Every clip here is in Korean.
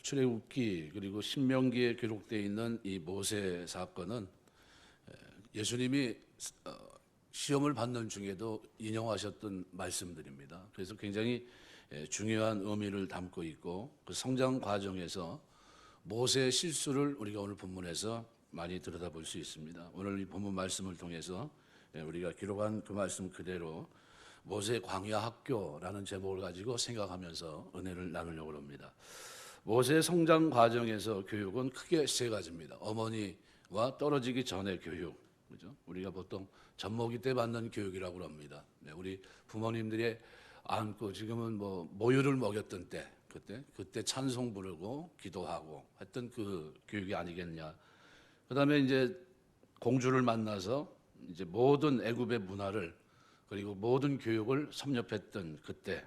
출애굽기 그리고 신명기에 기록되어 있는 이 모세 사건은 예수님이 시험을 받는 중에도 인용하셨던 말씀들입니다. 그래서 굉장히 중요한 의미를 담고 있고 그 성장 과정에서 모세의 실수를 우리가 오늘 본문에서 많이 들여다볼 수 있습니다. 오늘 이 본문 말씀을 통해서 우리가 기록한 그 말씀 그대로 모세 광야 학교라는 제목을 가지고 생각하면서 은혜를 나누려고 합니다. 모세의 성장 과정에서 교육은 크게 세 가지입니다. 어머니와 떨어지기 전의 교육, 그죠? 우리가 보통 젖먹이 때 받는 교육이라고 합니다. 우리 부모님들이 안고 지금은 뭐 모유를 먹였던 때, 그때 찬송 부르고 기도하고 했던 그 교육이 아니겠냐. 그다음에 이제 공주를 만나서 이제 모든 애굽의 문화를 그리고 모든 교육을 섭렵했던 그때,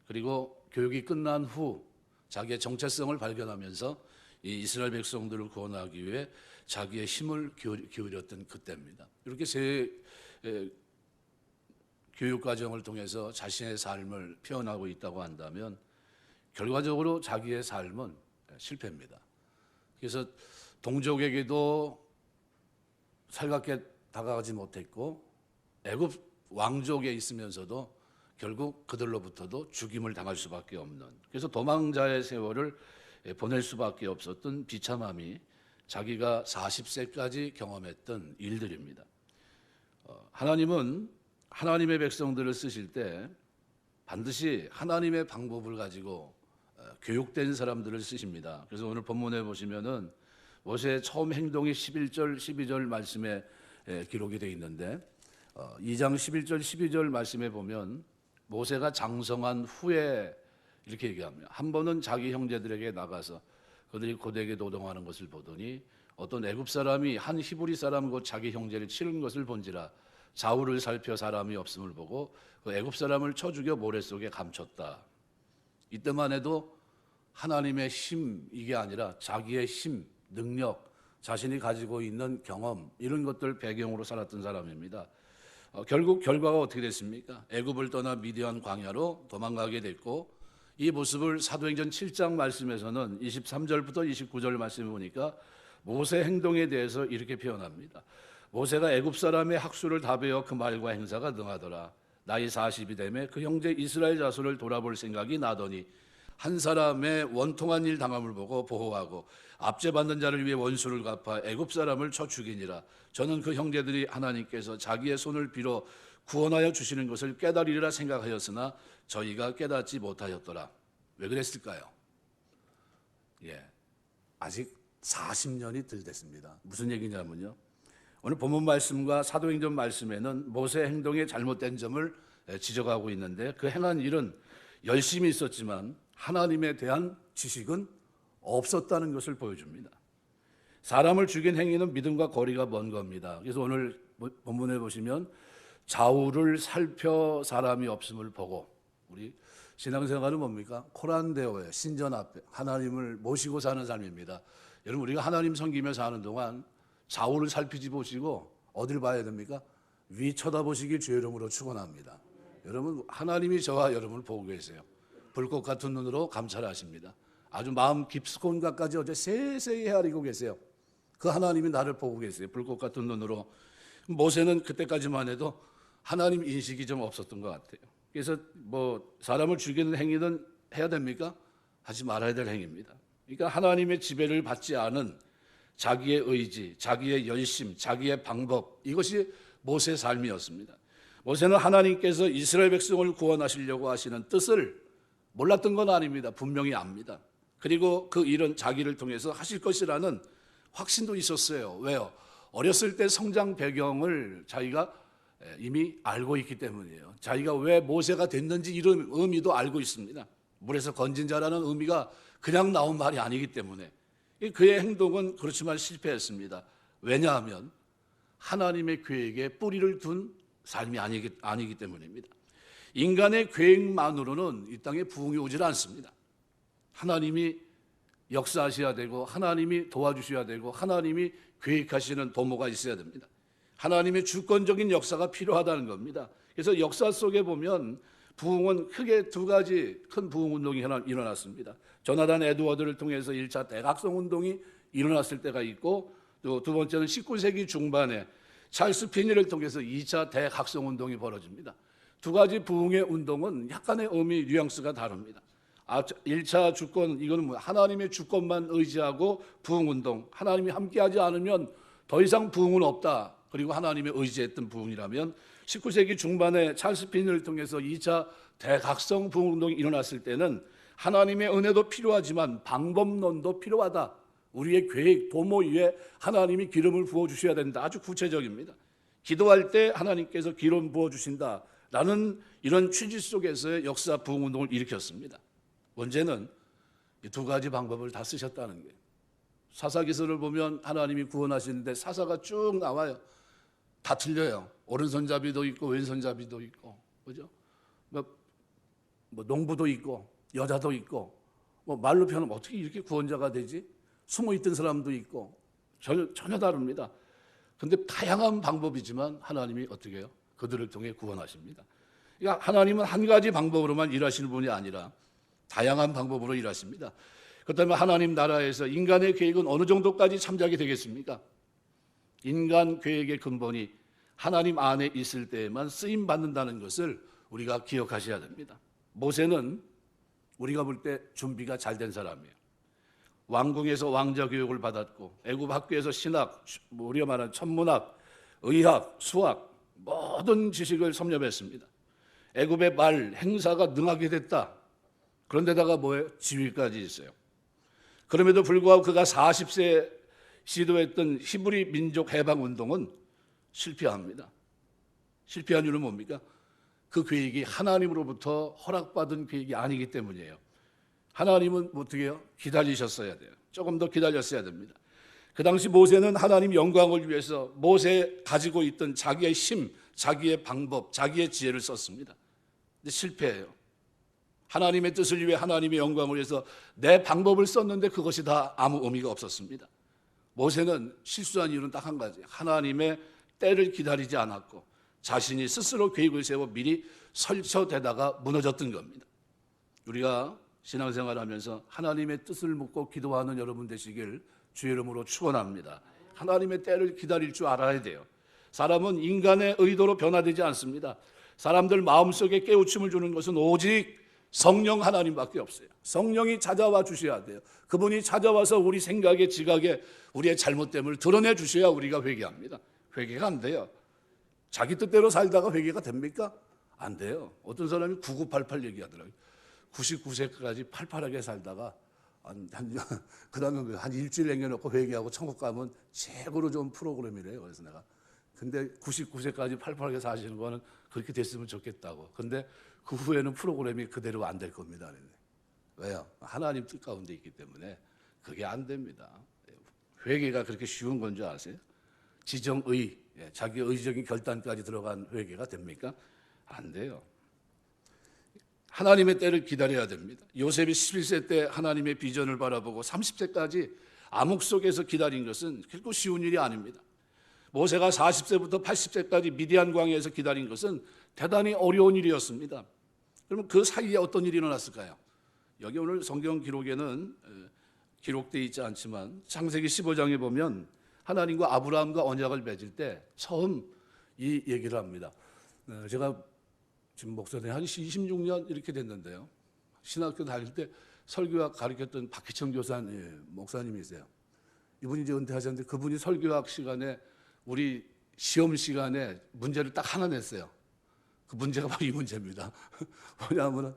그리고 교육이 끝난 후 자기의 정체성을 발견하면서 이 이스라엘 백성들을 구원하기 위해 자기의 힘을 기울였던 그때입니다. 이렇게 세 교육 과정을 통해서 자신의 삶을 표현하고 있다고 한다면 결과적으로 자기의 삶은 실패입니다. 그래서 동족에게도 살갑게 다가가지 못했고 애굽 왕족에 있으면서도 결국 그들로부터도 죽임을 당할 수밖에 없는, 그래서 도망자의 세월을 보낼 수밖에 없었던 비참함이 자기가 40세까지 경험했던 일들입니다. 하나님은 하나님의 백성들을 쓰실 때 반드시 하나님의 방법을 가지고 교육된 사람들을 쓰십니다. 그래서 오늘 본문에 보시면은 모세의 처음 행동이 11절, 12절 말씀에 기록이 되어 있는데 2장 11절, 12절 말씀에 보면 모세가 장성한 후에 이렇게 얘기합니다. 한 번은 자기 형제들에게 나가서 그들이 고되게 노동하는 것을 보더니 어떤 애굽 사람이 한 히브리 사람 곧 자기 형제를 치는 것을 본지라 좌우를 살펴 사람이 없음을 보고 그 애굽 사람을 쳐 죽여 모래 속에 감췄다. 이때만 해도 하나님의 힘 이게 아니라 자기의 힘, 능력, 자신이 가지고 있는 경험 이런 것들 배경으로 살았던 사람입니다. 결국 결과가 어떻게 됐습니까? 애굽을 떠나 미디안 광야로 도망가게 됐고 이 모습을 사도행전 7장 말씀에서는 23절부터 29절 말씀을 보니까 모세 행동에 대해서 이렇게 표현합니다. 모세가 애굽 사람의 학수를 다 배워 그 말과 행사가 능하더라. 나이 40이 되매 그 형제 이스라엘 자손을 돌아볼 생각이 나더니 한 사람의 원통한 일 당함을 보고 보호하고 압제받는 자를 위해 원수를 갚아 애굽 사람을 쳐 죽이니라. 저는 그 형제들이 하나님께서 자기의 손을 빌어 구원하여 주시는 것을 깨달으리라 생각하였으나 저희가 깨닫지 못하였더라. 왜 그랬을까요? 아직 40년이 덜 됐습니다. 무슨 얘기냐면요, 오늘 본문 말씀과 사도행전 말씀에는 모세의 행동에 잘못된 점을 지적하고 있는데 그 행한 일은 열심히 있었지만 하나님에 대한 지식은 없었다는 것을 보여줍니다. 사람을 죽인 행위는 믿음과 거리가 먼 겁니다. 그래서 오늘 본문에 보시면 좌우를 살펴 사람이 없음을 보고, 우리 신앙생활은 뭡니까? 코란데오에 신전 앞에 하나님을 모시고 사는 삶입니다. 여러분, 우리가 하나님 섬기며 사는 동안 좌우를 살피지 보시고 어딜 봐야 됩니까? 위 쳐다보시길 주의 이름으로 축원합니다. 여러분, 하나님이 저와 여러분을 보고 계세요. 불꽃 같은 눈으로 감찰하십니다. 아주 마음 깊은 곳까지 어제 세세히 헤아리고 계세요. 그 하나님이 나를 보고 계세요. 불꽃 같은 눈으로. 모세는 그때까지만 해도 하나님 인식이 좀 없었던 것 같아요. 그래서 뭐 사람을 죽이는 행위는 해야 됩니까? 하지 말아야 될 행위입니다. 그러니까 하나님의 지배를 받지 않은 자기의 의지, 자기의 열심, 자기의 방법, 이것이 모세의 삶이었습니다. 모세는 하나님께서 이스라엘 백성을 구원하시려고 하시는 뜻을 몰랐던 건 아닙니다. 분명히 압니다. 그리고 그 일은 자기를 통해서 하실 것이라는 확신도 있었어요. 왜요? 어렸을 때 성장 배경을 자기가 이미 알고 있기 때문이에요. 자기가 왜 모세가 됐는지 이런 의미도 알고 있습니다. 물에서 건진 자라는 의미가 그냥 나온 말이 아니기 때문에 그의 행동은 그렇지만 실패했습니다. 왜냐하면 하나님의 계획에 뿌리를 둔 삶이 아니기 때문입니다. 인간의 계획만으로는 이 땅에 부흥이 오질 않습니다. 하나님이 역사하셔야 되고 하나님이 도와주셔야 되고 하나님이 계획하시는 도모가 있어야 됩니다. 하나님의 주권적인 역사가 필요하다는 겁니다. 그래서 역사 속에 보면 부흥은 크게 두 가지 큰 부흥 운동이 일어났습니다. 조나단 에드워드를 통해서 1차 대각성 운동이 일어났을 때가 있고, 또 두 번째는 19세기 중반에 찰스 피니를 통해서 2차 대각성 운동이 벌어집니다. 두 가지 부흥의 운동은 약간의 의미, 뉘앙스가 다릅니다. 1차 주권, 이거는 뭐 하나님의 주권만 의지하고 부흥 운동, 하나님이 함께하지 않으면 더 이상 부흥은 없다. 그리고 하나님의 의지했던 부흥이라면 19세기 중반에 찰스 피니를 통해서 2차 대각성 부흥 운동이 일어났을 때는 하나님의 은혜도 필요하지만 방법론도 필요하다. 우리의 계획, 도모 위에 하나님이 기름을 부어주셔야 된다. 아주 구체적입니다. 기도할 때 하나님께서 기름 부어주신다라는 이런 취지 속에서의 역사 부흥 운동을 일으켰습니다. 문제는 이 두 가지 방법을 다 쓰셨다는 거예요. 사사기서를 보면 하나님이 구원하시는데 사사가 쭉 나와요. 다 틀려요. 오른손잡이도 있고 왼손잡이도 있고, 그죠? 뭐 농부도 있고 여자도 있고, 뭐 말로 표현하면 어떻게 이렇게 구원자가 되지? 숨어 있던 사람도 있고 전혀 다릅니다. 그런데 다양한 방법이지만 하나님이 어떻게 해요? 그들을 통해 구원하십니다. 그러니까 하나님은 한 가지 방법으로만 일하시는 분이 아니라 다양한 방법으로 일하십니다. 그렇다면 하나님 나라에서 인간의 계획은 어느 정도까지 참작이 되겠습니까? 인간 계획의 근본이 하나님 안에 있을 때에만 쓰임 받는다는 것을 우리가 기억하셔야 됩니다. 모세는 우리가 볼 때 준비가 잘 된 사람이에요. 왕궁에서 왕자 교육을 받았고 애굽 학교에서 신학, 우리가 말하는 천문학, 의학, 수학 모든 지식을 섭렵했습니다. 애굽의 말, 행사가 능하게 됐다. 그런데다가 뭐예요? 지위까지 있어요. 그럼에도 불구하고 그가 40세 시도했던 히브리 민족 해방 운동은 실패합니다. 실패한 이유는 뭡니까? 그 계획이 하나님으로부터 허락받은 계획이 아니기 때문이에요. 하나님은 어떻게 해요? 기다리셨어야 돼요. 조금 더 기다렸어야 됩니다. 그 당시 모세는 하나님 영광을 위해서 모세 가지고 있던 자기의 힘, 자기의 방법, 자기의 지혜를 썼습니다. 근데 실패해요. 하나님의 뜻을 위해 하나님의 영광을 위해서 내 방법을 썼는데 그것이 다 아무 의미가 없었습니다. 모세는 실수한 이유는 딱 한 가지. 하나님의 때를 기다리지 않았고 자신이 스스로 계획을 세워 미리 설쳐대다가 무너졌던 겁니다. 우리가 신앙생활하면서 하나님의 뜻을 묻고 기도하는 여러분 되시길 주의 이름으로 축원합니다. 하나님의 때를 기다릴 줄 알아야 돼요. 사람은 인간의 의도로 변화되지 않습니다. 사람들 마음속에 깨우침을 주는 것은 오직 성령 하나님밖에 없어요. 성령이 찾아와 주셔야 돼요. 그분이 찾아와서 우리 생각에 지각에 우리의 잘못됨을 드러내 주셔야 우리가 회개합니다. 회개가 안 돼요. 자기 뜻대로 살다가 회개가 됩니까? 안 돼요. 어떤 사람이 9988 얘기하더라고요. 99세까지 팔팔하게 살다가 그다음에 한 일주일 남겨놓고 회개하고 천국 가면 최고로 좋은 프로그램이래요. 그래서 내가 근데 99세까지 팔팔하게 사시는 거는 그렇게 됐으면 좋겠다고. 근데 그 후에는 프로그램이 그대로 안 될 겁니다. 왜요? 하나님 뜻 가운데 있기 때문에 그게 안 됩니다. 회개가 그렇게 쉬운 건 줄 아세요? 지정의, 자기 의적인 결단까지 들어간 회개가 됩니까? 안 돼요. 하나님의 때를 기다려야 됩니다. 요셉이 11세 때 하나님의 비전을 바라보고 30세까지 암흑 속에서 기다린 것은 결코 쉬운 일이 아닙니다. 모세가 40세부터 80세까지 미디안 광야에서 기다린 것은 대단히 어려운 일이었습니다. 그러면 그 사이에 어떤 일이 일어났을까요? 여기 오늘 성경 기록에는 기록되어 있지 않지만 창세기 15장에 보면 하나님과 아브라함과 언약을 맺을 때 처음 이 얘기를 합니다. 제가 지금 목사님 한 26년 이렇게 됐는데요. 신학교 다닐 때 설교학 가르쳤던 박희청 교사님, 목사님이세요. 이분이 이제 은퇴하셨는데 그분이 설교학 시간에 우리 시험 시간에 문제를 딱 하나 냈어요. 그 문제가 바로 이 문제입니다. 뭐냐면은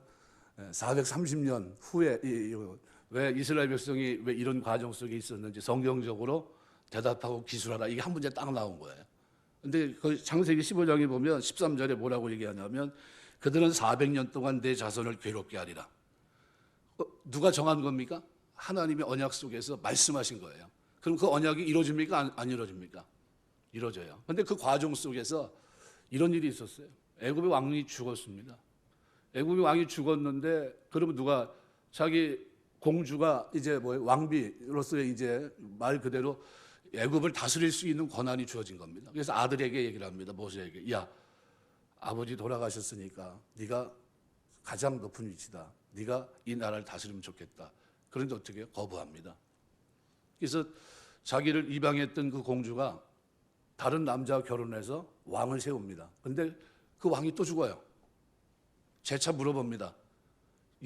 430년 후에 왜 이스라엘 백성이 왜 이런 과정 속에 있었는지 성경적으로 대답하고 기술하라. 이게 한 문제 딱 나온 거예요. 근데 그 창세기 15장에 보면 13절에 뭐라고 얘기하냐면 그들은 400년 동안 내 자손을 괴롭게 하리라. 누가 정한 겁니까? 하나님의 언약 속에서 말씀하신 거예요. 그럼 그 언약이 이루어집니까? 안 이루어집니까? 이루어져요. 그런데 그 과정 속에서 이런 일이 있었어요. 애굽의 왕이 죽었습니다. 애굽의 왕이 죽었는데 그러면 누가 자기 공주가 이제 뭐 왕비로서의 이제 말 그대로 애굽을 다스릴 수 있는 권한이 주어진 겁니다. 그래서 아들에게 얘기를 합니다. 모세에게 야 아버지 돌아가셨으니까 네가 가장 높은 위치다. 네가 이 나라를 다스리면 좋겠다. 그런데 어떻게 해요? 거부합니다. 그래서 자기를 이방했던 그 공주가 다른 남자와 결혼해서 왕을 세웁니다. 근데 그 왕이 또 죽어요. 재차 물어봅니다.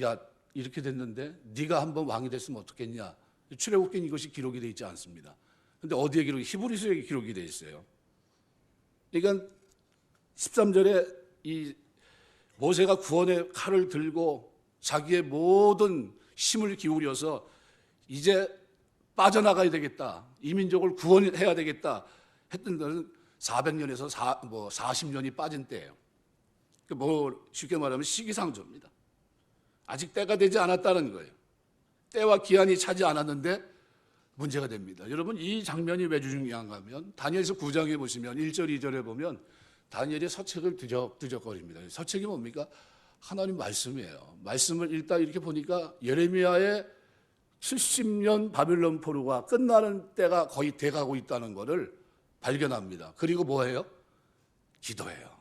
야, 이렇게 됐는데 네가 한번 왕이 됐으면 어떻겠냐. 출애굽기는 이것이 기록이 되어 있지 않습니다. 근데 어디에 기록이? 히브리서에 기록이 되어 있어요. 그러니까 13절에 이 모세가 구원의 칼을 들고 자기의 모든 힘을 기울여서 이제 빠져나가야 되겠다. 이 민족을 구원해야 되겠다. 했던 데는 400년에서 40년이 빠진 때예요. 쉽게 말하면 시기상조입니다. 아직 때가 되지 않았다는 거예요. 때와 기한이 차지 않았는데 문제가 됩니다. 여러분, 이 장면이 왜 중요한가 하면 다니엘서 9장에 보시면 1절, 2절에 보면 다니엘이 서책을 뒤적거립니다. 서책이 뭡니까? 하나님 말씀이에요. 말씀을 읽다 이렇게 보니까 예레미야의 70년 바빌론 포로가 끝나는 때가 거의 돼가고 있다는 것을 발견합니다. 그리고 뭐예요? 기도해요.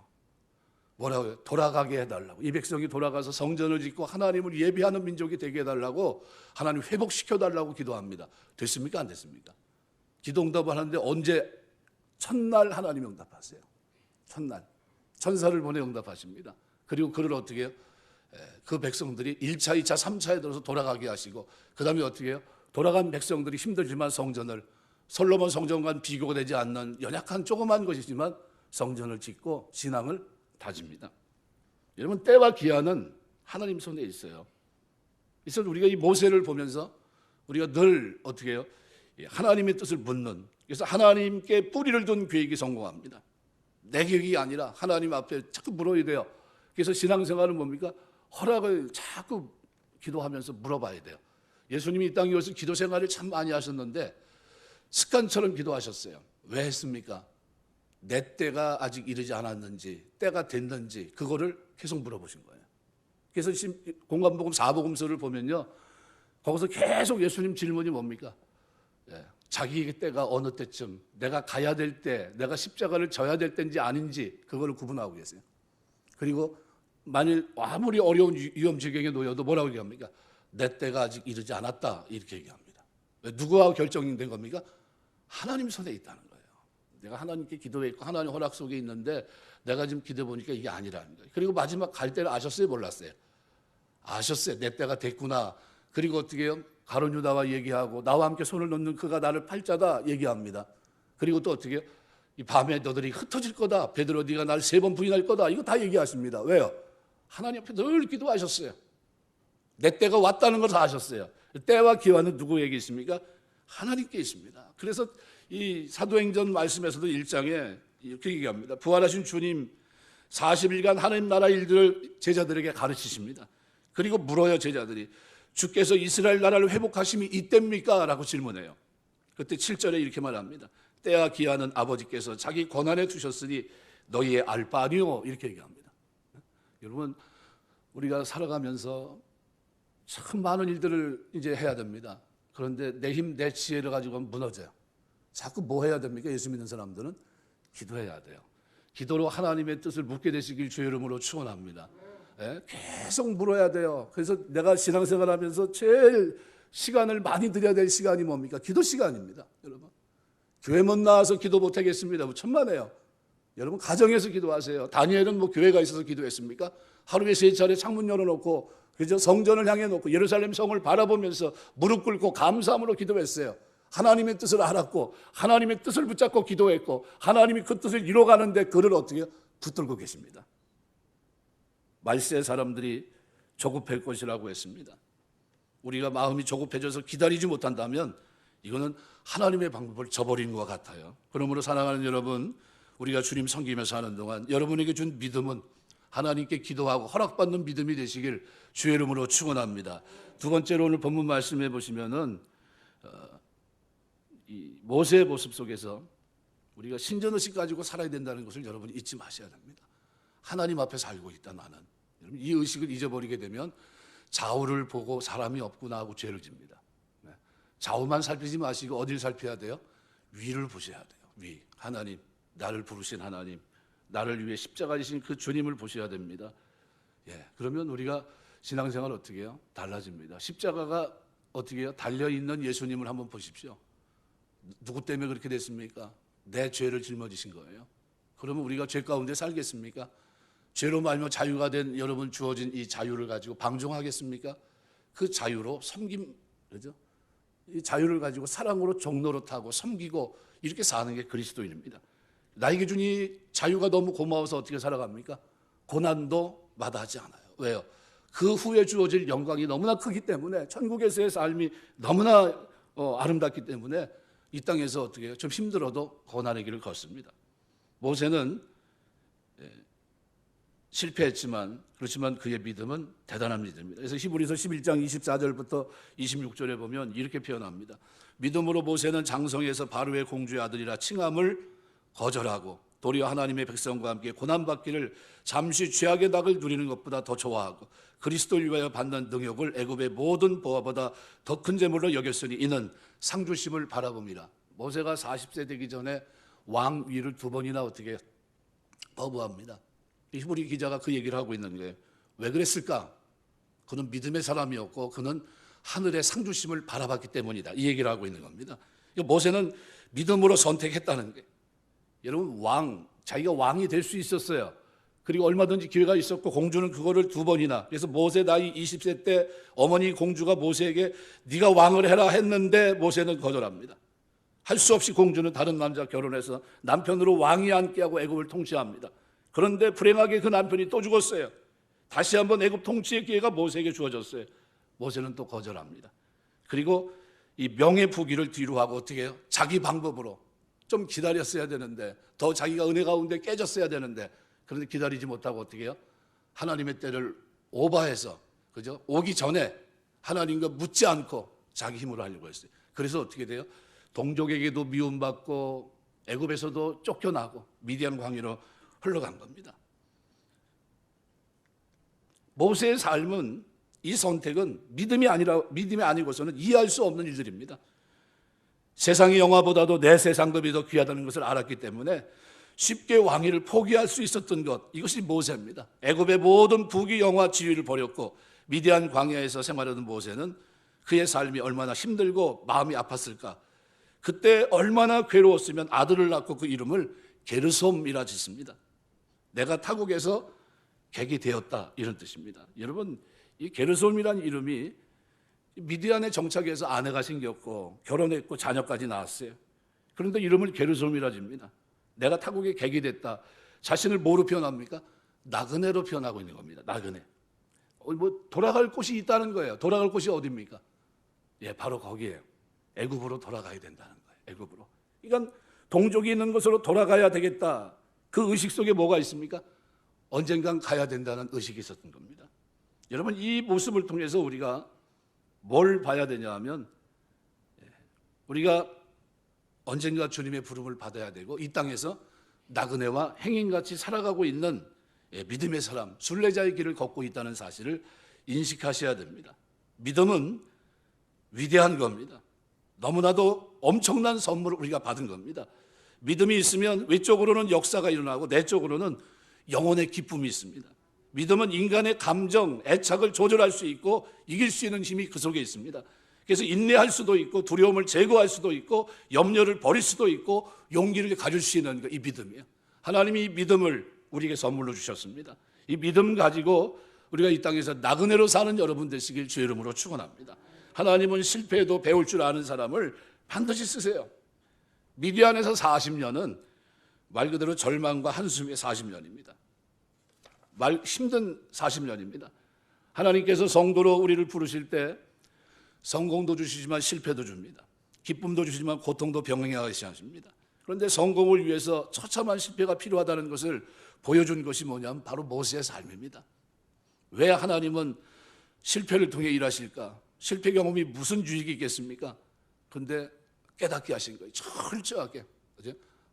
뭐라고 해요? 돌아가게 해달라고. 이 백성이 돌아가서 성전을 짓고 하나님을 예배하는 민족이 되게 해달라고, 하나님 회복시켜달라고 기도합니다. 됐습니까? 안 됐습니까? 기도 응답을 하는데 언제? 첫날 하나님이 응답하세요. 첫날. 천사를 보내 응답하십니다. 그리고 그를 어떻게 해요? 그 백성들이 1차, 2차, 3차에 들어서 돌아가게 하시고, 그 다음에 어떻게 해요? 돌아간 백성들이 힘들지만 성전을, 솔로몬 성전과는 비교가 되지 않는 연약한 조그만 것이지만 성전을 짓고 신앙을 다집니다. 여러분, 때와 기한은 하나님 손에 있어요. 그래서 우리가 이 모세를 보면서 우리가 늘 어떻게 해요? 하나님의 뜻을 묻는, 그래서 하나님께 뿌리를 둔 계획이 성공합니다. 내 계획이 아니라 하나님 앞에 자꾸 물어야 돼요. 그래서 신앙생활은 뭡니까? 허락을 자꾸 기도하면서 물어봐야 돼요. 예수님이 이 땅에 오셔서 기도 생활을 참 많이 하셨는데 습관처럼 기도하셨어요. 왜 했습니까? 내 때가 아직 이르지 않았는지, 때가 됐는지 그거를 계속 물어보신 거예요. 그래서 공관복음 4복음서를 보면요, 거기서 계속 예수님 질문이 뭡니까? 자기의 때가 어느 때쯤, 내가 가야 될 때, 내가 십자가를 져야 될 때인지 아닌지 그거를 구분하고 계세요. 그리고 만일 아무리 어려운 위험 지경에 놓여도 뭐라고 얘기합니까? 내 때가 아직 이르지 않았다, 이렇게 얘기합니다. 누구와 결정된 겁니까? 하나님 손에 있다는 거예요. 내가 하나님께 기도했고 하나님 허락 속에 있는데 내가 지금 기도해 보니까 이게 아니라는 거예요. 그리고 마지막 갈 때를 아셨어요? 몰랐어요? 아셨어요. 내 때가 됐구나. 그리고 어떻게 해요? 가룟 유다와 얘기하고 나와 함께 손을 놓는 그가 나를 팔자다 얘기합니다. 그리고 또 어떻게 해요? 이 밤에 너들이 흩어질 거다. 베드로 네가 날 3번 부인할 거다. 이거 다 얘기하십니다. 왜요? 하나님 앞에 늘 기도하셨어요. 내 때가 왔다는 걸 다 아셨어요. 때와 기한은 누구에게 있습니까? 하나님께 있습니다. 그래서 이 사도행전 말씀에서도 1장에 이렇게 얘기합니다. 부활하신 주님 40일간 하나님 나라 일들을 제자들에게 가르치십니다. 그리고 물어요, 제자들이. 주께서 이스라엘 나라를 회복하심이 이때입니까? 라고 질문해요. 그때 7절에 이렇게 말합니다. 때와 기한은 아버지께서 자기 권한에 두셨으니 너희의 알 바 아니오, 이렇게 얘기합니다. 여러분, 우리가 살아가면서 참 많은 일들을 이제 해야 됩니다. 그런데 내 힘, 내 지혜를 가지고는 무너져요. 자꾸 뭐 해야 됩니까? 예수 믿는 사람들은 기도해야 돼요. 기도로 하나님의 뜻을 묻게 되시길 주의 이름으로 축원합니다. 계속 물어야 돼요. 그래서 내가 신앙생활하면서 제일 시간을 많이 들여야 될 시간이 뭡니까? 기도 시간입니다. 여러분, 교회 못 나와서 기도 못 하겠습니다. 천만에요. 여러분, 가정에서 기도하세요. 다니엘은 뭐 교회가 있어서 기도했습니까? 하루에 3차례 창문 열어놓고 그저 성전을 향해 놓고 예루살렘 성을 바라보면서 무릎 꿇고 감사함으로 기도했어요. 하나님의 뜻을 알았고 하나님의 뜻을 붙잡고 기도했고 하나님이 그 뜻을 이뤄가는데 그를 어떻게 붙들고 계십니다. 말세 사람들이 조급할 것이라고 했습니다. 우리가 마음이 조급해져서 기다리지 못한다면 이거는 하나님의 방법을 저버린 것 같아요. 그러므로 사랑하는 여러분, 우리가 주님 섬기면서 하는 동안 여러분에게 준 믿음은 하나님께 기도하고 허락받는 믿음이 되시길 주의 이름으로 축원합니다. 두 번째로 오늘 본문 말씀해 보시면은 이 모세의 모습 속에서 우리가 신전의식 가지고 살아야 된다는 것을 여러분이 잊지 마셔야 됩니다. 하나님 앞에 살고 있다 나는. 이 의식을 잊어버리게 되면 좌우를 보고 사람이 없구나 하고 죄를 집니다. 좌우만 살피지 마시고 어디를 살펴야 돼요? 위를 보셔야 돼요. 위. 하나님, 나를 부르신 하나님, 나를 위해 십자가 지신 그 주님을 보셔야 됩니다. 그러면 우리가 신앙생활 어떻게 해요? 달라집니다. 십자가가 어떻게 해요? 달려있는 예수님을 한번 보십시오. 누구 때문에 그렇게 됐습니까? 내 죄를 짊어지신 거예요. 그러면 우리가 죄 가운데 살겠습니까? 죄로 말며 자유가 된 여러분 주어진 이 자유를 가지고 방종하겠습니까? 그 자유로 섬김, 그죠? 이 자유를 가지고 사랑으로 종노릇하고 섬기고 이렇게 사는 게 그리스도인입니다. 나에게 준 이 자유가 너무 고마워서 어떻게 살아갑니까? 고난도 마다하지 않아요. 왜요? 그 후에 주어질 영광이 너무나 크기 때문에, 천국에서의 삶이 너무나 아름답기 때문에 이 땅에서 어떻게 해요? 좀 힘들어도 고난의 길을 걷습니다. 모세는 실패했지만, 그렇지만 그의 믿음은 대단한 믿음입니다. 그래서 히브리서 11장 24절부터 26절에 보면 이렇게 표현합니다. 믿음으로 모세는 장성에서 바로의 공주의 아들이라 칭함을 거절하고 도리어 하나님의 백성과 함께 고난받기를 잠시 죄악의 낙을 누리는 것보다 더 좋아하고 그리스도를 위하여 받는 능욕을 애굽의 모든 보화보다 더 큰 재물로 여겼으니 이는 상 주심을 바라봅니다. 모세가 40세 되기 전에 왕 위를 2번이나 어떻게 거부합니다. 히브리 기자가 그 얘기를 하고 있는 거예요. 왜 그랬을까? 그는 믿음의 사람이었고 그는 하늘의 상 주심을 바라봤기 때문이다. 이 얘기를 하고 있는 겁니다. 모세는 믿음으로 선택했다는 거예요. 여러분, 자기가 왕이 될 수 있었어요. 그리고 얼마든지 기회가 있었고 공주는 그거를 2번이나, 그래서 모세 나이 20세 때 어머니 공주가 모세에게 네가 왕을 해라 했는데 모세는 거절합니다. 할 수 없이 공주는 다른 남자 결혼해서 남편으로 왕위 앉게 하고 애굽을 통치합니다. 그런데 불행하게 그 남편이 또 죽었어요. 다시 한번 애굽 통치의 기회가 모세에게 주어졌어요. 모세는 또 거절합니다. 그리고 이 명예 부귀를 뒤로 하고 어떻게 해요? 자기 방법으로 좀 기다렸어야 되는데, 더 자기가 은혜 가운데 깨졌어야 되는데, 그런데 기다리지 못하고 어떻게 해요? 하나님의 때를 오버해서, 그죠? 오기 전에 하나님과 묻지 않고 자기 힘으로 하려고 했어요. 그래서 어떻게 돼요? 동족에게도 미움받고 애굽에서도 쫓겨나고 미디안 광야로 흘러간 겁니다. 모세의 삶은, 이 선택은 믿음이 아니고서는 이해할 수 없는 일들입니다. 세상의 영화보다도 내 세상금이 더 귀하다는 것을 알았기 때문에 쉽게 왕위를 포기할 수 있었던 것, 이것이 모세입니다. 애굽의 모든 부귀 영화 지위를 버렸고 미디안 광야에서 생활하던 모세는 그의 삶이 얼마나 힘들고 마음이 아팠을까. 그때 얼마나 괴로웠으면 아들을 낳고 그 이름을 게르솜이라 짓습니다. 내가 타국에서 객이 되었다, 이런 뜻입니다. 여러분, 이 게르솜이라는 이름이 미디안에 정착해서 아내가 생겼고 결혼했고 자녀까지 낳았어요. 그런데 이름을 게르솜이라 집니다. 내가 타국의 객이 됐다. 자신을 뭐로 표현합니까? 나그네로 표현하고 있는 겁니다. 나그네. 돌아갈 곳이 있다는 거예요. 돌아갈 곳이 어디입니까? 바로 거기에요. 애굽으로 돌아가야 된다는 거예요. 애굽으로. 그러니까 동족이 있는 곳으로 돌아가야 되겠다. 그 의식 속에 뭐가 있습니까? 언젠간 가야 된다는 의식이 있었던 겁니다. 여러분, 이 모습을 통해서 우리가 뭘 봐야 되냐 하면, 우리가 언젠가 주님의 부름을 받아야 되고 이 땅에서 나그네와 행인같이 살아가고 있는 믿음의 사람, 순례자의 길을 걷고 있다는 사실을 인식하셔야 됩니다. 믿음은 위대한 겁니다. 너무나도 엄청난 선물을 우리가 받은 겁니다. 믿음이 있으면 외적으로는 역사가 일어나고 내적으로는 영혼의 기쁨이 있습니다. 믿음은 인간의 감정, 애착을 조절할 수 있고 이길 수 있는 힘이 그 속에 있습니다. 그래서 인내할 수도 있고 두려움을 제거할 수도 있고 염려를 버릴 수도 있고 용기를 가질 수 있는 이 믿음이에요. 하나님이 이 믿음을 우리에게 선물로 주셨습니다. 이 믿음 가지고 우리가 이 땅에서 나그네로 사는 여러분 되시길 주의 이름으로 축원합니다. 하나님은 실패해도 배울 줄 아는 사람을 반드시 쓰세요. 미디안에서 40년은 말 그대로 절망과 한숨의 40년입니다. 힘든 40년입니다. 하나님께서 성도로 우리를 부르실 때 성공도 주시지만 실패도 줍니다. 기쁨도 주시지만 고통도 병행하시 하십니다. 그런데 성공을 위해서 처참한 실패가 필요하다는 것을 보여준 것이 뭐냐면 바로 모세의 삶입니다. 왜 하나님은 실패를 통해 일하실까? 실패 경험이 무슨 유익이 있겠습니까? 그런데 깨닫게 하신 거예요. 철저하게.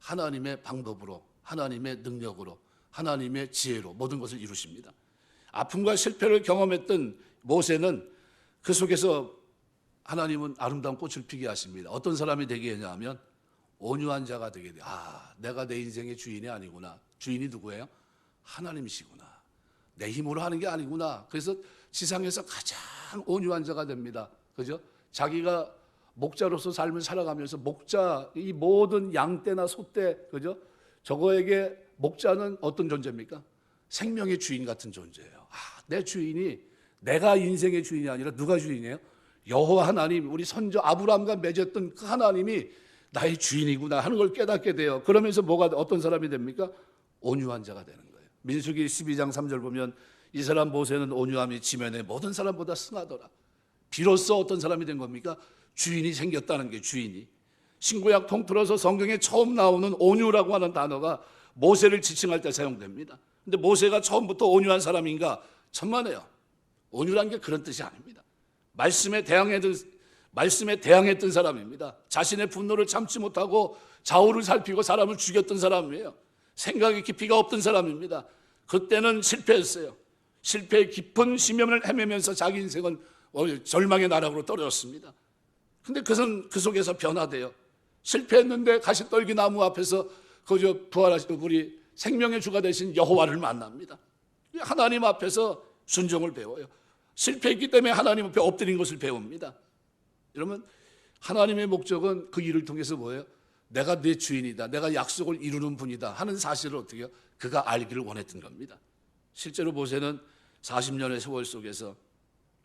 하나님의 방법으로, 하나님의 능력으로, 하나님의 지혜로 모든 것을 이루십니다. 아픔과 실패를 경험했던 모세는 그 속에서 하나님은 아름다운 꽃을 피게 하십니다. 어떤 사람이 되게 하냐면 온유한 자가 되게 돼요. 내가 내 인생의 주인이 아니구나. 주인이 누구예요? 하나님이시구나. 내 힘으로 하는 게 아니구나. 그래서 지상에서 가장 온유한 자가 됩니다. 그죠? 자기가 목자로서 삶을 살아가면서 목자, 이 모든 양떼나 소떼, 그죠? 저거에게 목자는 어떤 존재입니까? 생명의 주인 같은 존재예요. 내 주인이 내가 인생의 주인이 아니라 누가 주인이에요? 여호와 하나님, 우리 선조 아브라함과 맺었던 그 하나님이 나의 주인이구나 하는 걸 깨닫게 돼요. 그러면서 뭐가 어떤 사람이 됩니까? 온유한 자가 되는 거예요. 민수기 12장 3절 보면 이 사람 모세는 온유함이 지면에 모든 사람보다 승하더라. 비로소 어떤 사람이 된 겁니까? 주인이 생겼다는 게 주인이. 신구약 통틀어서 성경에 처음 나오는 온유라고 하는 단어가 모세를 지칭할 때 사용됩니다. 근데 모세가 처음부터 온유한 사람인가? 천만에요. 온유란 게 그런 뜻이 아닙니다. 말씀에 대항했던 사람입니다. 자신의 분노를 참지 못하고 좌우를 살피고 사람을 죽였던 사람이에요. 생각의 깊이가 없던 사람입니다. 그때는 실패했어요. 실패의 깊은 심연을 헤매면서 자기 인생은 절망의 나락으로 떨어졌습니다. 근데 그것은 그 속에서 변화돼요. 실패했는데 가시떨기 나무 앞에서 그저 부활하신 우리 생명의 주가 되신 여호와를 만납니다. 하나님 앞에서 순종을 배워요. 실패했기 때문에 하나님 앞에 엎드린 것을 배웁니다. 여러분, 하나님의 목적은 그 일을 통해서 뭐예요? 내가 내 주인이다, 내가 약속을 이루는 분이다 하는 사실을 어떻게 해요? 그가 알기를 원했던 겁니다. 실제로 모세는 40년의 세월 속에서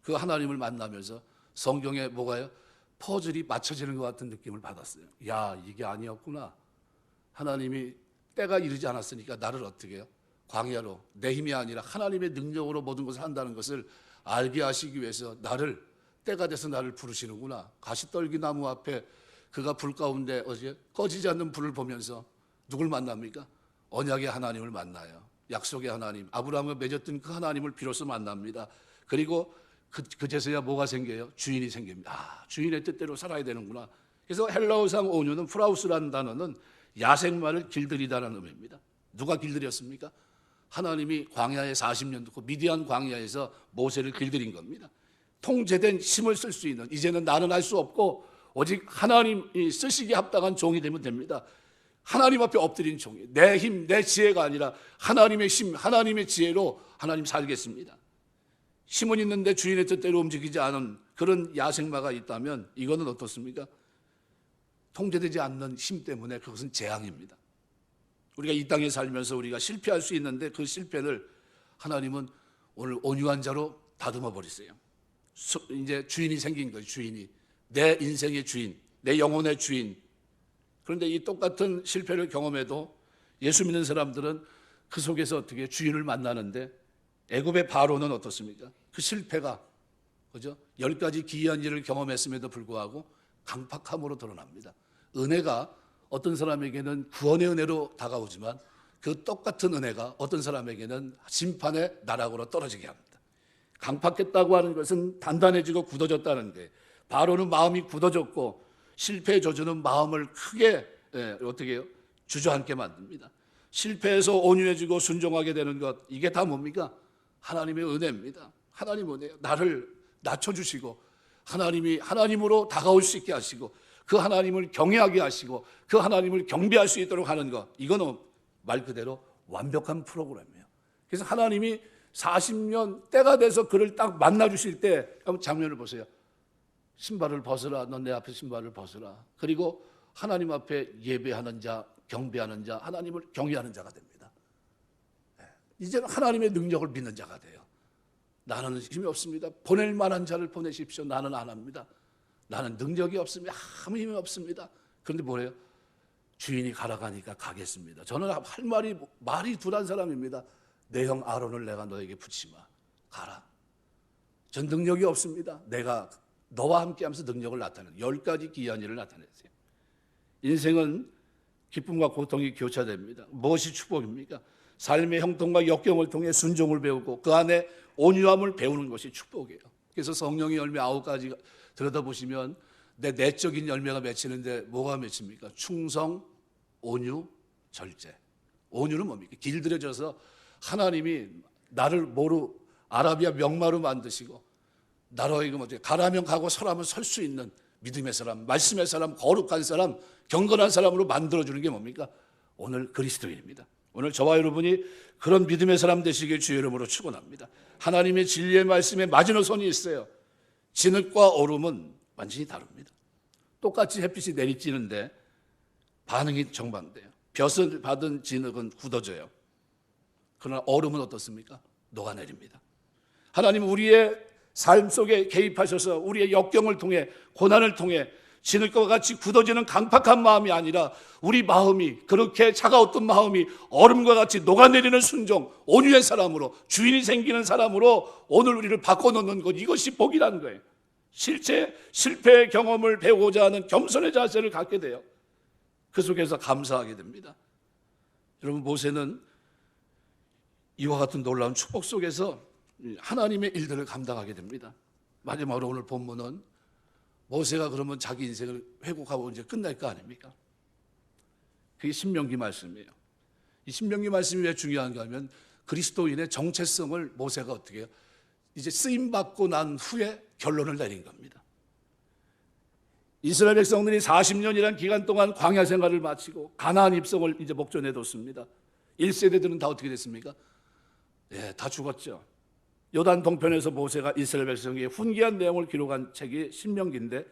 그 하나님을 만나면서 성경에 뭐가요? 퍼즐이 맞춰지는 것 같은 느낌을 받았어요. 야, 이게 아니었구나. 하나님이 때가 이르지 않았으니까 나를 어떻게 해요? 광야로 내 힘이 아니라 하나님의 능력으로 모든 것을 한다는 것을 알게 하시기 위해서 나를, 때가 돼서 나를 부르시는구나. 가시떨기 나무 앞에 그가 불 가운데 꺼지지 않는 불을 보면서 누굴 만납니까? 언약의 하나님을 만나요. 약속의 하나님, 아브라함과 맺었던 그 하나님을 비로소 만납니다. 그리고 그제서야 뭐가 생겨요? 주인이 생깁니다. 주인의 뜻대로 살아야 되는구나. 그래서 헬라어상 온유는 프라우스라는 단어는 야생마를 길들이다라는 의미입니다. 누가 길들였습니까? 하나님이 광야에 40년 두고 미디안 광야에서 모세를 길들인 겁니다. 통제된 힘을 쓸 수 있는, 이제는 나는 할 수 없고 오직 하나님이 쓰시기에 합당한 종이 되면 됩니다. 하나님 앞에 엎드린 종이, 내 힘, 내 지혜가 아니라 하나님의 힘, 하나님의 지혜로 하나님 살겠습니다. 힘은 있는데 주인의 뜻대로 움직이지 않은 그런 야생마가 있다면 이거는 어떻습니까? 통제되지 않는 힘 때문에 그것은 재앙입니다. 우리가 이 땅에 살면서 우리가 실패할 수 있는데 그 실패를 하나님은 오늘 온유한 자로 다듬어 버리세요. 이제 주인이 생긴 거예요. 주인이, 내 인생의 주인, 내 영혼의 주인. 그런데 이 똑같은 실패를 경험해도 예수 믿는 사람들은 그 속에서 어떻게 주인을 만나는데, 애굽의 바로는 어떻습니까? 그 실패가, 그죠? 10가지 기이한 일을 경험했음에도 불구하고 강팍함으로 드러납니다. 은혜가 어떤 사람에게는 구원의 은혜로 다가오지만 그 똑같은 은혜가 어떤 사람에게는 심판의 나락으로 떨어지게 합니다. 강팍했다고 하는 것은 단단해지고 굳어졌다는 게, 바로는 마음이 굳어졌고 실패의 저주는 마음을 크게 어떻게 해요? 주저앉게 만듭니다. 실패해서 온유해지고 순종하게 되는 것, 이게 다 뭡니까? 하나님의 은혜입니다. 하나님 은혜요. 나를 낮춰주시고 하나님이 하나님으로 다가올 수 있게 하시고 그 하나님을 경외하게 하시고 그 하나님을 경배할 수 있도록 하는 것, 이거는 말 그대로 완벽한 프로그램이에요. 그래서 하나님이 40년 때가 돼서 그를 딱 만나주실 때 한번 장면을 보세요. 신발을 벗으라, 넌 내 앞에 신발을 벗으라. 그리고 하나님 앞에 예배하는 자, 경배하는 자, 하나님을 경외하는 자가 됩니다. 이제는 하나님의 능력을 믿는 자가 돼요. 나는 힘이 없습니다. 보낼 만한 자를 보내십시오. 나는 안 합니다. 나는 능력이 없습니다. 아무 힘이 없습니다. 그런데 뭐래요? 주인이 가라 가니까 가겠습니다. 저는 할 말이 둔한 사람입니다. 내 형 아론을 내가 너에게 붙이마. 가라. 전 능력이 없습니다. 내가 너와 함께하면서 능력을 나타내는 10가지 기이한 일을 나타내세요. 인생은 기쁨과 고통이 교차됩니다. 무엇이 축복입니까? 삶의 형통과 역경을 통해 순종을 배우고 그 안에 온유함을 배우는 것이 축복이에요. 그래서 성령의 열매 9가지 들여다보시면 내 내적인 열매가 맺히는데 뭐가 맺힙니까? 충성, 온유, 절제. 온유는 뭡니까? 길들여져서 하나님이 나를 아라비아 명마로 만드시고 나로 하여금 어떻게 가라면 가고 서라면 설 수 있는 믿음의 사람, 말씀의 사람, 거룩한 사람, 경건한 사람으로 만들어주는 게 뭡니까? 오늘 그리스도인입니다. 오늘 저와 여러분이 그런 믿음의 사람 되시길 주의 이름으로 축원합니다. 하나님의 진리의 말씀에 마지노선이 있어요. 진흙과 얼음은 완전히 다릅니다. 똑같이 햇빛이 내리쬐는데 반응이 정반대예요. 벼슬 받은 진흙은 굳어져요. 그러나 얼음은 어떻습니까? 녹아내립니다. 하나님은 우리의 삶 속에 개입하셔서 우리의 역경을 통해, 고난을 통해 진흙과 같이 굳어지는 강팍한 마음이 아니라 우리 마음이, 그렇게 차가웠던 마음이 얼음과 같이 녹아내리는 순종, 온유의 사람으로, 주인이 생기는 사람으로 오늘 우리를 바꿔놓는 것, 이것이 복이라는 거예요. 실패의 경험을 배우고자 하는 겸손의 자세를 갖게 돼요. 그 속에서 감사하게 됩니다. 여러분, 모세는 이와 같은 놀라운 축복 속에서 하나님의 일들을 감당하게 됩니다. 마지막으로 오늘 본문은 모세가 그러면 자기 인생을 회복하고 이제 끝날 거 아닙니까? 그게 신명기 말씀이에요. 이 신명기 말씀이 왜 중요한가 하면 그리스도인의 정체성을 모세가 어떻게 해요? 이제 쓰임받고 난 후에 결론을 내린 겁니다. 이스라엘 백성들이 40년이라는 기간 동안 광야 생활을 마치고 가나안 입성을 이제 목전에 뒀습니다. 1세대들은 다 어떻게 됐습니까? 예, 다 죽었죠. 요단 동편에서 모세가 이스라엘 백성에게 훈계한 내용을 기록한 책이 신명기인데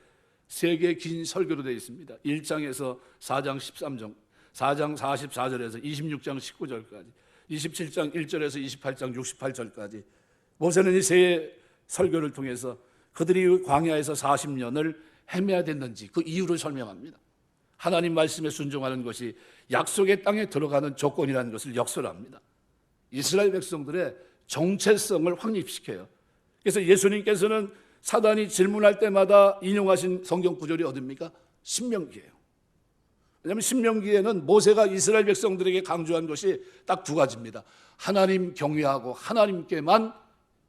세 개의 긴 설교로 되어 있습니다. 1장에서 4장 13절, 4장 44절에서 26장 19절까지, 27장 1절에서 28장 68절까지 모세는 이 세 설교를 통해서 그들이 광야에서 40년을 헤매야 됐는지 그 이유를 설명합니다. 하나님 말씀에 순종하는 것이 약속의 땅에 들어가는 조건이라는 것을 역설합니다. 이스라엘 백성들의 정체성을 확립시켜요. 그래서 예수님께서는 사단이 질문할 때마다 인용하신 성경 구절이 어딥니까? 신명기예요. 왜냐하면 신명기에는 모세가 이스라엘 백성들에게 강조한 것이 딱 두 가지입니다. 하나님 경외하고 하나님께만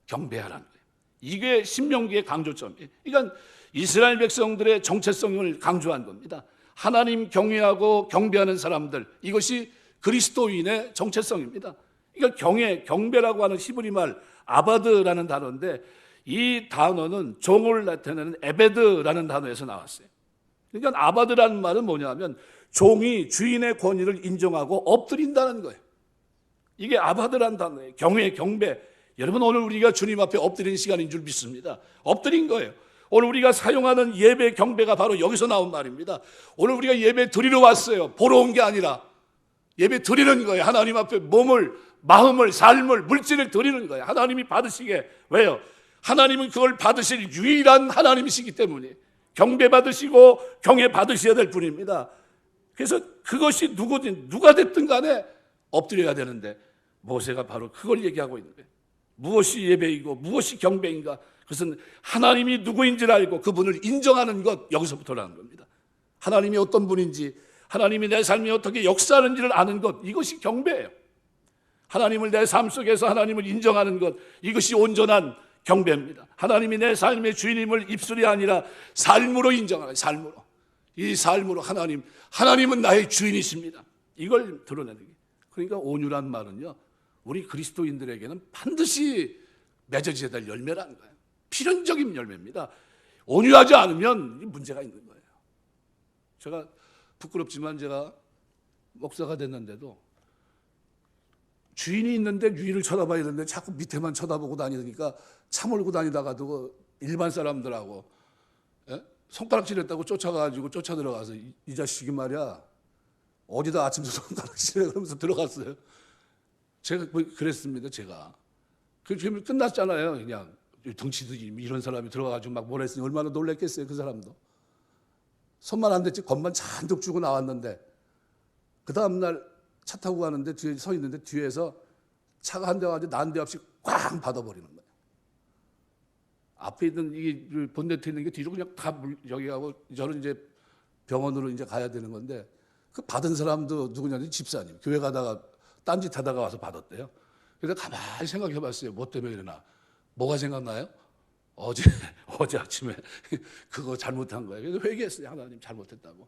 경배하라는 거예요. 이게 신명기의 강조점이에요. 그러니까 이스라엘 백성들의 정체성을 강조한 겁니다. 하나님 경외하고 경배하는 사람들, 이것이 그리스도인의 정체성입니다. 그러니까 경배라고 하는 히브리 말 아바드라는 단어인데 이 단어는 종을 나타내는 에베드라는 단어에서 나왔어요. 그러니까 아바드라는 말은 뭐냐면 종이 주인의 권위를 인정하고 엎드린다는 거예요. 이게 아바드라는 단어예요. 경배. 여러분, 오늘 우리가 주님 앞에 엎드리는 시간인 줄 믿습니다. 엎드린 거예요. 오늘 우리가 사용하는 예배 경배가 바로 여기서 나온 말입니다. 오늘 우리가 예배 드리러 왔어요. 보러 온 게 아니라 예배 드리는 거예요. 하나님 앞에 몸을, 마음을, 삶을, 물질을 드리는 거예요. 하나님이 받으시게. 왜요? 하나님은 그걸 받으실 유일한 하나님이시기 때문에 경배 받으시고 경외 받으셔야 될 분입니다. 그래서 그것이 누가 됐든 간에 엎드려야 되는데 모세가 바로 그걸 얘기하고 있는 거예요. 무엇이 예배이고 무엇이 경배인가? 그것은 하나님이 누구인지를 알고 그분을 인정하는 것, 여기서부터라는 겁니다. 하나님이 어떤 분인지, 하나님이 내 삶에 어떻게 역사하는지를 아는 것, 이것이 경배예요. 하나님을 내 삶 속에서 하나님을 인정하는 것, 이것이 온전한 경배입니다. 하나님이 내 삶의 주인임을 입술이 아니라 삶으로 인정하는, 삶으로. 이 삶으로 하나님은 나의 주인이십니다. 이걸 드러내는 게. 그러니까 온유란 말은요, 우리 그리스도인들에게는 반드시 맺어져야 될 열매라는 거예요. 필연적인 열매입니다. 온유하지 않으면 문제가 있는 거예요. 제가 부끄럽지만 제가 목사가 됐는데도 주인이 있는데 위를 쳐다봐야 되는데 자꾸 밑에만 쳐다보고 다니니까 차 몰고 다니다가도 일반 사람들하고 손가락질했다고 쫓아가지고 쫓아 들어가서 이 자식이 말이야 어디다 아침부터 손가락질해 그러면서 들어갔어요. 제가 그랬습니다. 제가 그 지금 끝났잖아요. 그냥 덩치도 이런 사람이 들어가가지고 막 뭐라 했으니 얼마나 놀랬겠어요. 그 사람도 손만 안 댔지 겁만 잔뜩 주고 나왔는데 그 다음날 차 타고 가는데 뒤에 서 있는데 뒤에서 차가 한 대 가지고 난데없이 꽝 받아버리는 거예요. 앞에 있는 이 본네트에 있는 게 뒤로 그냥 다 여기 가고 저는 이제 병원으로 이제 가야 되는 건데 그 받은 사람도 누구냐면 집사님 교회 가다가 딴짓 하다가 와서 받았대요. 그래서 가만히 생각해 봤어요. 뭐 때문에 이러나. 뭐가 생각나요? 어제 아침에 그거 잘못한 거예요. 그래서 회개했어요. 하나님 잘못했다고.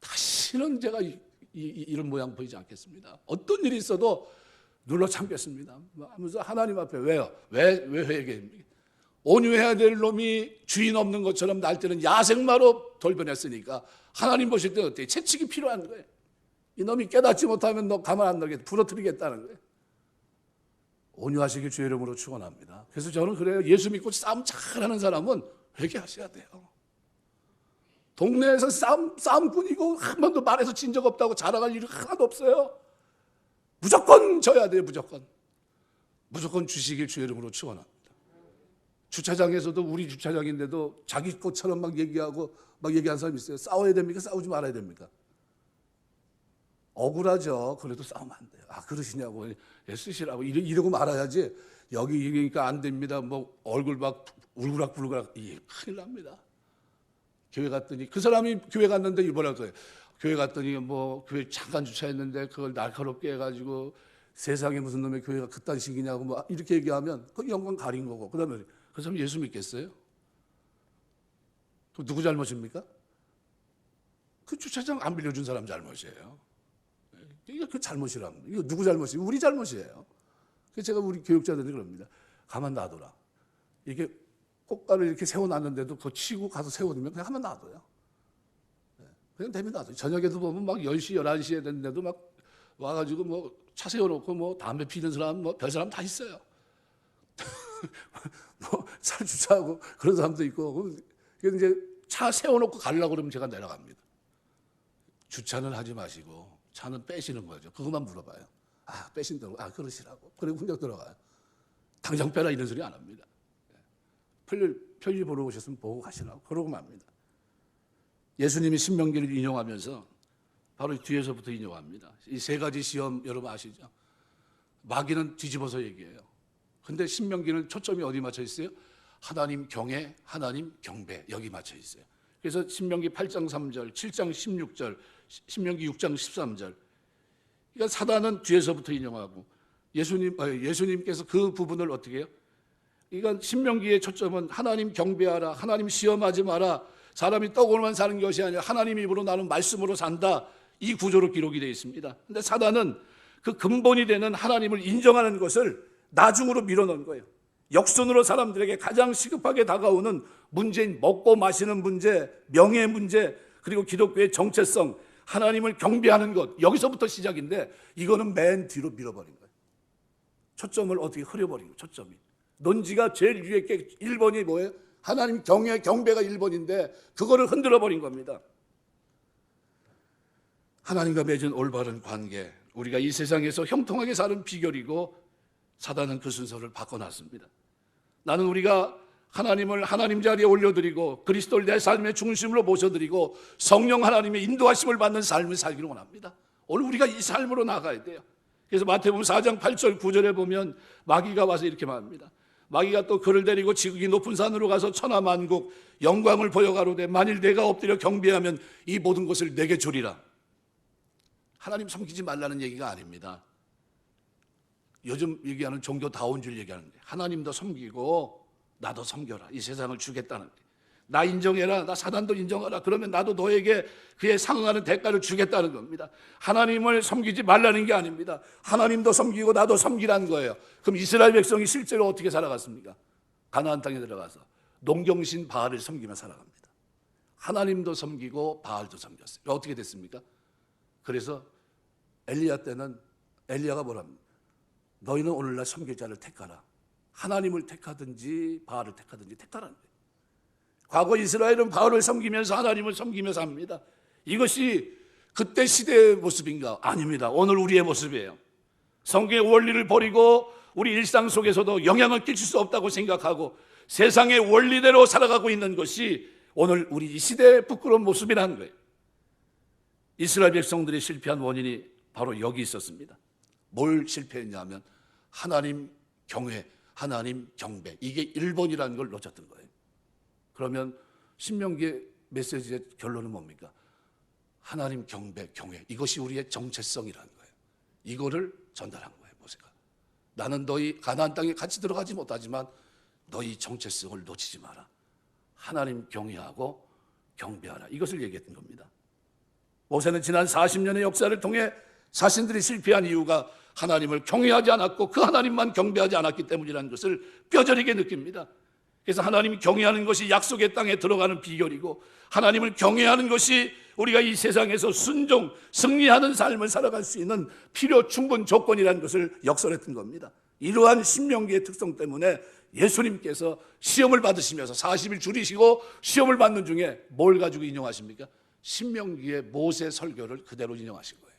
다시는 제가 이런 모양 보이지 않겠습니다. 어떤 일이 있어도 눌러 참겠습니다. 하면서 하나님 앞에 왜요? 왜 회개입니까? 온유해야 될 놈이 주인 없는 것처럼 날 때는 야생마로 돌변했으니까 하나님 보실 때 어때요? 채찍이 필요한 거예요. 이놈이 깨닫지 못하면 너 가만 안 놔겠다. 부러뜨리겠다는 거예요. 온유하시길 주의 이름으로 축원합니다. 그래서 저는 그래요. 예수 믿고 싸움 잘하는 사람은 회개하셔야 돼요. 동네에서 싸움꾼이고 한 번도 말해서 진 적 없다고 자랑할 일이 하나도 없어요. 무조건 져야 돼요. 무조건 주시길 주의 이름으로 축원합니다. 주차장에서도 우리 주차장인데도 자기 것처럼 막 얘기하고 막 얘기하는 사람이 있어요. 싸워야 됩니까? 싸우지 말아야 됩니까? 억울하죠. 그래도 싸우면 안 돼요. 아, 그러시냐고 쓰시라고 이러고 말아야지. 여기 이러니까 안 됩니다. 뭐 얼굴 막 울그락불그락. 큰일 납니다. 교회 갔더니 그 사람이 교회 갔는데 뭐라고 해요. 교회 갔더니 뭐 교회 잠깐 주차했는데 그걸 날카롭게 해가지고 세상에 무슨 놈의 교회가 그딴 식이냐고 뭐 이렇게 얘기하면 그 영광 가린 거고. 그다음에 그 사람 예수 믿겠어요? 그 누구 잘못입니까? 그 주차장 안 빌려준 사람 잘못이에요. 이거 그 잘못이랍니다. 이거 누구 잘못이에요? 우리 잘못이에요. 그래서 제가 우리 교육자들이 그럽니다. 가만 놔둬라. 이게 꽃가를 이렇게 세워놨는데도 그거 치고 가서 세워두면 그냥 한번 놔둬요. 그냥 되면 놔둬요. 저녁에도 보면 막 10시, 11시에 됐는데도 막 와가지고 뭐 차 세워놓고 뭐 담배 피는 사람, 뭐 별 사람 다 있어요. 뭐 차 주차하고 그런 사람도 있고. 그래서 이제 차 세워놓고 가려고 그러면 제가 내려갑니다. 주차는 하지 마시고 차는 빼시는 거죠. 그것만 물어봐요. 아, 빼신다고. 아, 그러시라고. 그리고 훈련 들어가요. 당장 빼라 이런 소리 안 합니다. 편리 보러 오셨으면 보고 가시라고. 그러고 맙니다. 예수님이 신명기를 인용하면서 바로 뒤에서부터 인용합니다. 이 세 가지 시험 여러분 아시죠? 마귀는 뒤집어서 얘기해요. 근데 신명기는 초점이 어디 맞춰 있어요? 하나님 경외, 하나님 경배 여기 맞춰 있어요. 그래서 신명기 8장 3절, 7장 16절, 신명기 6장 13절. 그러니까 사단은 뒤에서부터 인용하고 예수님께서 그 부분을 어떻게 해요? 이건 신명기의 초점은 하나님 경배하라, 하나님 시험하지 마라, 사람이 떡으로만 사는 것이 아니라 하나님 입으로 나는 말씀으로 산다. 이 구조로 기록이 되어 있습니다. 그런데 사단은 그 근본이 되는 하나님을 인정하는 것을 나중으로 밀어넣은 거예요. 역순으로 사람들에게 가장 시급하게 다가오는 문제인 먹고 마시는 문제, 명예 문제, 그리고 기독교의 정체성, 하나님을 경배하는 것, 여기서부터 시작인데 이거는 맨 뒤로 밀어버린 거예요. 초점을 어떻게 흐려버린 거예요. 초점이. 논지가 제일 위에 게 1번이 뭐예요? 하나님 경외, 경배가 1번인데 그거를 흔들어버린 겁니다. 하나님과 맺은 올바른 관계, 우리가 이 세상에서 형통하게 사는 비결이고 사단은 그 순서를 바꿔놨습니다. 나는 우리가 하나님을 하나님 자리에 올려드리고 그리스도를 내 삶의 중심으로 모셔드리고 성령 하나님의 인도하심을 받는 삶을 살기를 원합니다. 오늘 우리가 이 삶으로 나가야 돼요. 그래서 마태복음 4장 8절 9절에 보면 마귀가 와서 이렇게 말합니다. 마귀가 또 그를 데리고 지극히 높은 산으로 가서 천하만국 영광을 보여가로되 만일 내가 엎드려 경배하면 이 모든 것을 내게 주리라. 하나님 섬기지 말라는 얘기가 아닙니다. 요즘 얘기하는 종교다운주의 얘기하는데 하나님도 섬기고 나도 섬겨라. 이 세상을 주겠다는 거예요. 나 인정해라. 나 사단도 인정하라. 그러면 나도 너에게 그에 상응하는 대가를 주겠다는 겁니다. 하나님을 섬기지 말라는 게 아닙니다. 하나님도 섬기고 나도 섬기라는 거예요. 그럼 이스라엘 백성이 실제로 어떻게 살아갔습니까? 가나안 땅에 들어가서 농경신 바알을 섬기며 살아갑니다. 하나님도 섬기고 바알도 섬겼어요. 어떻게 됐습니까? 그래서 엘리야 때는 엘리야가 뭐랍니까? 너희는 오늘날 섬길 자를 택하라. 하나님을 택하든지 바알을 택하든지 택하라는 거예요. 과거 이스라엘은 바알을 섬기면서 하나님을 섬기면서 합니다. 이것이 그때 시대의 모습인가? 아닙니다. 오늘 우리의 모습이에요. 성경의 원리를 버리고 우리 일상 속에서도 영향을 끼칠 수 없다고 생각하고 세상의 원리대로 살아가고 있는 것이 오늘 우리 이 시대의 부끄러운 모습이라는 거예요. 이스라엘 백성들이 실패한 원인이 바로 여기 있었습니다. 뭘 실패했냐면 하나님 경외, 하나님 경배, 이게 1번이라는 걸 놓쳤던 거예요. 그러면 신명기의 메시지의 결론은 뭡니까? 하나님 경배, 경외, 이것이 우리의 정체성이라는 거예요. 이거를 전달한 거예요. 모세가 나는 너희 가나안 땅에 같이 들어가지 못하지만 너희 정체성을 놓치지 마라. 하나님 경외하고 경배하라. 이것을 얘기했던 겁니다. 모세는 지난 40년의 역사를 통해 자신들이 실패한 이유가 하나님을 경외하지 않았고 그 하나님만 경배하지 않았기 때문이라는 것을 뼈저리게 느낍니다. 그래서 하나님이 경외하는 것이 약속의 땅에 들어가는 비결이고 하나님을 경외하는 것이 우리가 이 세상에서 순종, 승리하는 삶을 살아갈 수 있는 필요 충분 조건이라는 것을 역설했던 겁니다. 이러한 신명기의 특성 때문에 예수님께서 시험을 받으시면서 40일 줄이시고 시험을 받는 중에 뭘 가지고 인용하십니까? 신명기의 모세 설교를 그대로 인용하신 거예요.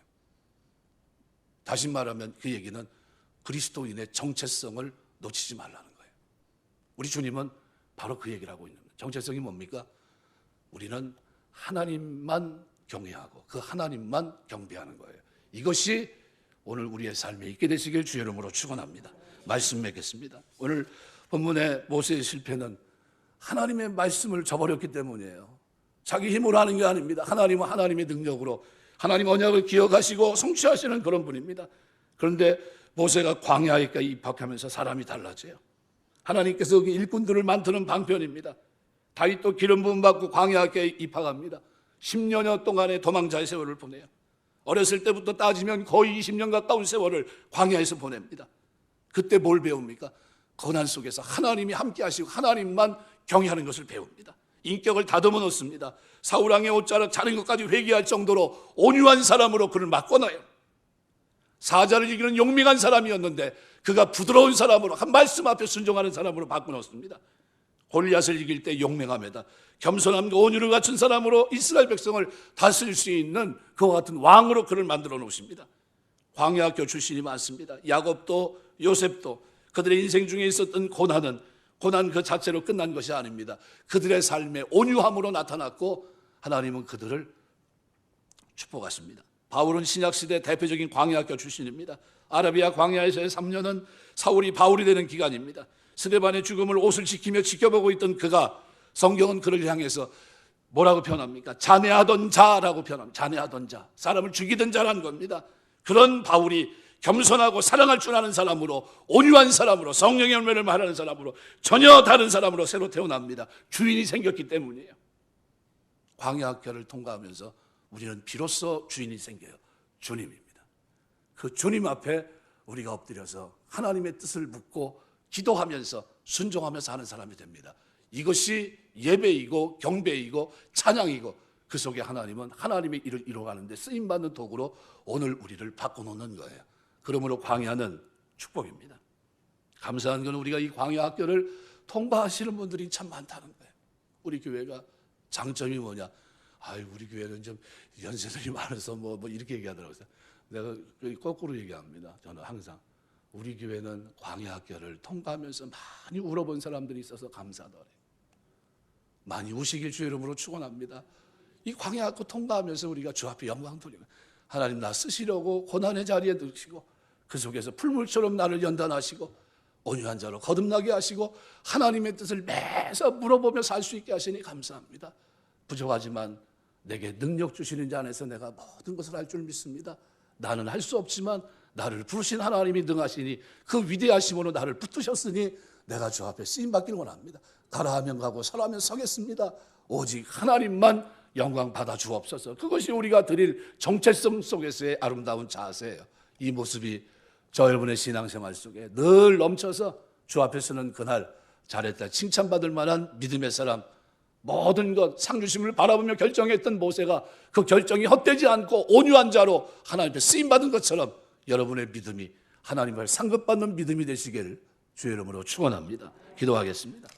다시 말하면 그 얘기는 그리스도인의 정체성을 놓치지 말라는 거예요. 우리 주님은 바로 그 얘기를 하고 있는 거예요. 정체성이 뭡니까? 우리는 하나님만 경외하고 그 하나님만 경배하는 거예요. 이것이 오늘 우리의 삶에 있게 되시길 주의 이름으로 축원합니다. 말씀 맺겠습니다. 오늘 본문의 모세의 실패는 하나님의 말씀을 저버렸기 때문이에요. 자기 힘으로 하는 게 아닙니다. 하나님은 하나님의 능력으로 하나님 언약을 기억하시고 성취하시는 그런 분입니다. 그런데 모세가 광야에 입학하면서 사람이 달라져요. 하나님께서 그 일꾼들을 만드는 방편입니다. 다윗도 기름 부음 받고 광야에 입학합니다. 10년여 동안의 도망자의 세월을 보내요. 어렸을 때부터 따지면 거의 20년 가까운 세월을 광야에서 보냅니다. 그때 뭘 배웁니까? 고난 속에서 하나님이 함께 하시고 하나님만 경외하는 것을 배웁니다. 인격을 다듬어 놓습니다. 사울왕의 옷자락 자른 것까지 회개할 정도로 온유한 사람으로 그를 바꿔놔요. 사자를 이기는 용맹한 사람이었는데 그가 부드러운 사람으로 한 말씀 앞에 순종하는 사람으로 바꿔놓습니다. 골리앗을 이길 때 용맹함에다 겸손함과 온유를 갖춘 사람으로 이스라엘 백성을 다스릴 수 있는 그와 같은 왕으로 그를 만들어 놓으십니다. 광야학교 출신이 많습니다. 야곱도 요셉도 그들의 인생 중에 있었던 고난 그 자체로 끝난 것이 아닙니다. 그들의 삶의 온유함으로 나타났고 하나님은 그들을 축복하십니다. 바울은 신약시대 대표적인 광야학교 출신입니다. 아라비아 광야에서의 3년은 사울이 바울이 되는 기간입니다. 스데반의 죽음을 옷을 지키며 지켜보고 있던 그가 성경은 그를 향해서 뭐라고 표현합니까? 잔해하던 자라고 표현합니다. 잔해하던 자, 사람을 죽이던 자라는 겁니다. 그런 바울이 겸손하고 사랑할 줄 아는 사람으로 온유한 사람으로 성령의 열매를 말하는 사람으로 전혀 다른 사람으로 새로 태어납니다. 주인이 생겼기 때문이에요. 광야학교를 통과하면서 우리는 비로소 주인이 생겨요. 주님입니다. 그 주님 앞에 우리가 엎드려서 하나님의 뜻을 묻고 기도하면서 순종하면서 하는 사람이 됩니다. 이것이 예배이고 경배이고 찬양이고 그 속에 하나님은 하나님의 일을 이루어가는 데 쓰임받는 도구로 오늘 우리를 바꿔놓는 거예요. 그러므로 광야는 축복입니다. 감사한 건 우리가 이 광야 학교를 통과하시는 분들이 참 많다는 거예요. 우리 교회가 장점이 뭐냐? 우리 교회는 좀 연세들이 많아서 뭐 이렇게 얘기하더라고요. 내가 거꾸로 얘기합니다. 저는 항상 우리 교회는 광야 학교를 통과하면서 많이 울어본 사람들이 있어서 감사하더래요. 많이 우시길 주의 이름으로 축원합니다. 이 광야 학교 통과하면서 우리가 주 앞에 영광 돌리고 하나님 나 쓰시려고 고난의 자리에 드시고 그 속에서 풀물처럼 나를 연단하시고 온유한 자로 거듭나게 하시고 하나님의 뜻을 매서 물어보며 살 수 있게 하시니 감사합니다. 부족하지만 내게 능력 주시는 자 안에서 내가 모든 것을 할 줄 믿습니다. 나는 할 수 없지만 나를 부르신 하나님이 능하시니 그 위대하심으로 나를 붙드셨으니 내가 주 앞에 쓰임받기를 원합니다. 가라 하면 가고 서라 하면 서겠습니다. 오직 하나님만 영광 받아 주옵소서. 그것이 우리가 드릴 정체성 속에서의 아름다운 자세예요. 이 모습이 저 여러분의 신앙생활 속에 늘 넘쳐서 주 앞에 서는 그날 잘했다 칭찬받을 만한 믿음의 사람, 모든 것 상주심을 바라보며 결정했던 모세가 그 결정이 헛되지 않고 온유한 자로 하나님 앞에 쓰임받은 것처럼 여러분의 믿음이 하나님을 상급받는 믿음이 되시기를 주의 이름으로 축원합니다. 기도하겠습니다.